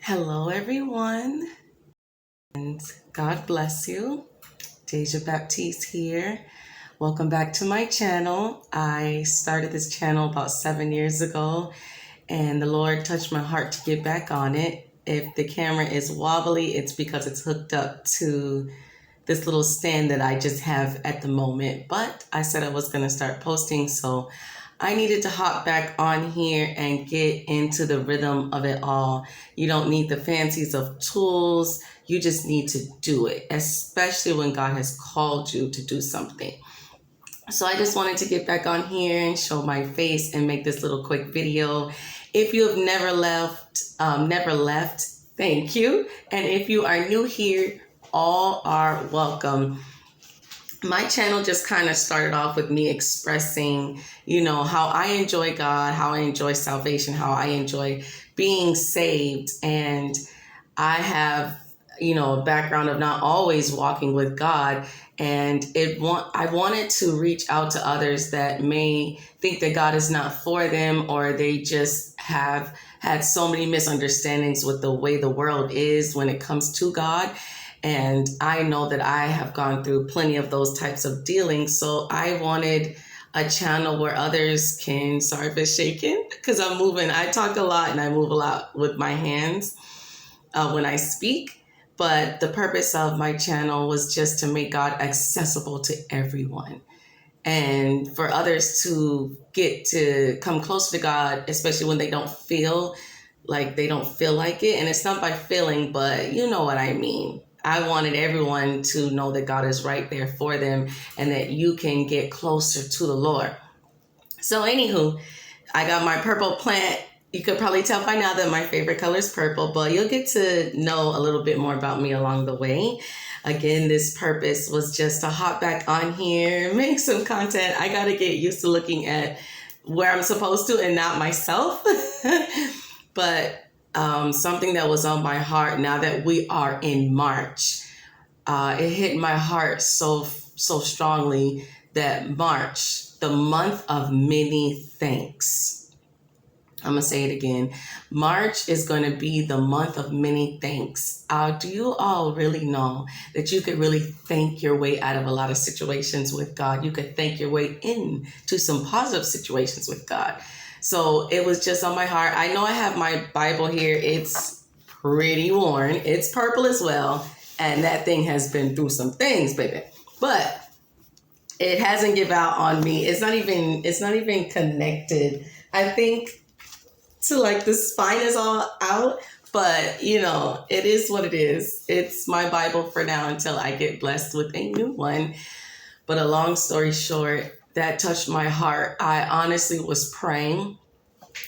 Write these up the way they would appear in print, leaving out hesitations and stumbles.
Hello, everyone, and God bless you. Deja Baptiste here. Welcome back to my channel. I started this channel about 7 years ago, and the Lord touched my heart to get back on it. If the camera is wobbly, it's because it's hooked up to this little stand that I just have at the moment. But I said I was going to start posting, so I needed to hop back on here and get into the rhythm of it all. You don't need the fancies of tools. You just need to do it, especially when God has called you to do something. So I just wanted to get back on here and show my face and make this little quick video. If you have never left, thank you. And if you are new here, all are welcome. My channel just kind of started off with me expressing, how I enjoy God, how I enjoy salvation, how I enjoy being saved. And I have, a background of not always walking with God. And I wanted to reach out to others that may think that God is not for them, or they just have had so many misunderstandings with the way the world is when it comes to God. And I know that I have gone through plenty of those types of dealings. So I wanted a channel where others can, sorry if it's shaking, because I'm moving. I talk a lot and I move a lot with my hands when I speak. But the purpose of my channel was just to make God accessible to everyone, and for others to get to come closer to God, especially when they don't feel like it. And it's not by feeling, but you know what I mean. I wanted everyone to know that God is right there for them and that you can get closer to the Lord. So anywho, I got my purple plant. You could probably tell by now that my favorite color is purple, but you'll get to know a little bit more about me along the way. Again, this purpose was just to hop back on here, make some content. I got to get used to looking at where I'm supposed to and not myself. But something that was on my heart now that we are in March, it hit my heart so strongly that March, the month of many thanks. I'm going to say it again. March is going to be the month of many thanks. Do you all really know that you could really thank your way out of a lot of situations with God? You could thank your way into some positive situations with God. So it was just on my heart. I know I have my Bible here. It's pretty worn. It's purple as well. And that thing has been through some things, baby. But it hasn't given out on me. It's not even connected. I think to like the spine is all out, but it is what it is. It's my Bible for now until I get blessed with a new one. But a long story short, that touched my heart. I honestly was praying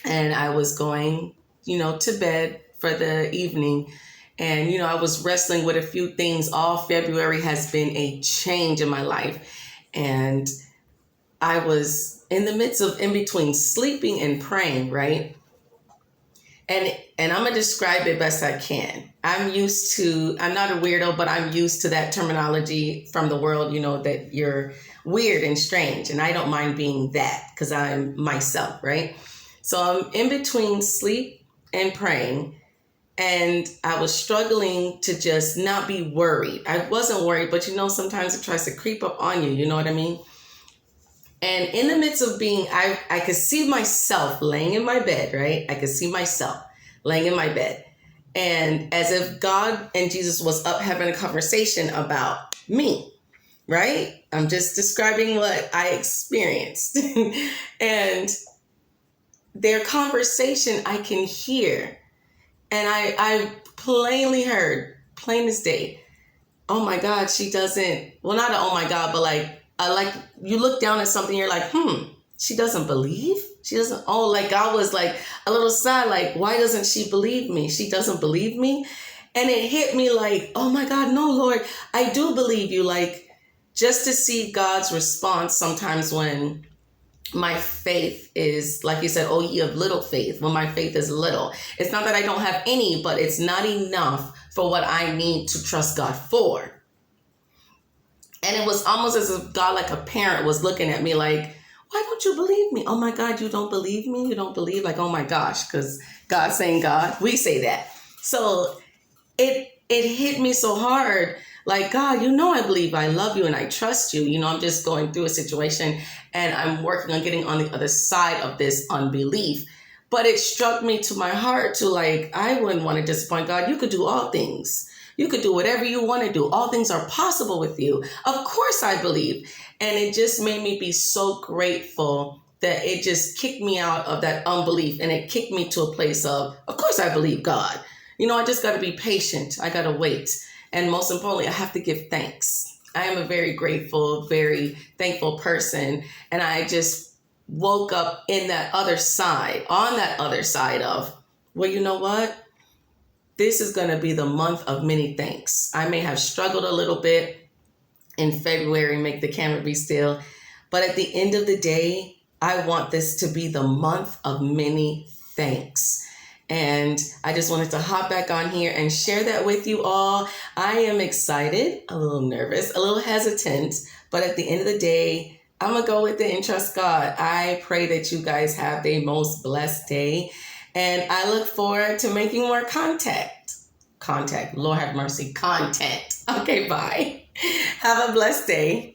and I was going, to bed for the evening. And, I was wrestling with a few things. All February has been a change in my life. And I was in the midst of in between sleeping and praying, right? And I'm going to describe it best I can. I'm not a weirdo, but I'm used to that terminology from the world, that you're weird and strange. And I don't mind being that because I'm myself, right? So I'm in between sleep and praying. And I was struggling to just not be worried. I wasn't worried, but sometimes it tries to creep up on you. You know what I mean? And in the midst of being, I could see myself laying in my bed, right? I could see myself laying in my bed. And as if God and Jesus was up having a conversation about me, right? I'm just describing what I experienced. And their conversation I can hear. And I plainly heard, plain as day, oh my God, she doesn't, well, not an oh my God, but like you look down at something, you're like, she doesn't believe? She doesn't, like God was like a little sad, like, why doesn't she believe me? She doesn't believe me? And it hit me like, oh my God, no, Lord, I do believe you. Like, just to see God's response sometimes when my faith is, like you said, oh, ye of little faith, when my faith is little. It's not that I don't have any, but it's not enough for what I need to trust God for. And it was almost as if God, like a parent, was looking at me like, why don't you believe me? Oh my God, you don't believe me? You don't believe? Like, oh my gosh, because God's saying God. We say that. So it hit me so hard. Like, God, I believe I love you and I trust you. I'm just going through a situation and I'm working on getting on the other side of this unbelief. But it struck me to my heart to, like, I wouldn't want to disappoint God. You could do all things. You could do whatever you want to do. All things are possible with you. Of course I believe. And it just made me be so grateful that it just kicked me out of that unbelief and it kicked me to a place of course I believe God. I just got to be patient. I got to wait. And most importantly, I have to give thanks. I am a very grateful, very thankful person. And I just woke up on that other side of, well, you know what? This is going to be the month of many thanks. I may have struggled a little bit in February, make the camera be still. But at the end of the day, I want this to be the month of many thanks. And I just wanted to hop back on here and share that with you all. I am excited, a little nervous, a little hesitant, but at the end of the day, I'm going to go with it and trust God. I pray that you guys have the most blessed day. And I look forward to making more content. Lord have mercy, content. Okay, bye. Have a blessed day.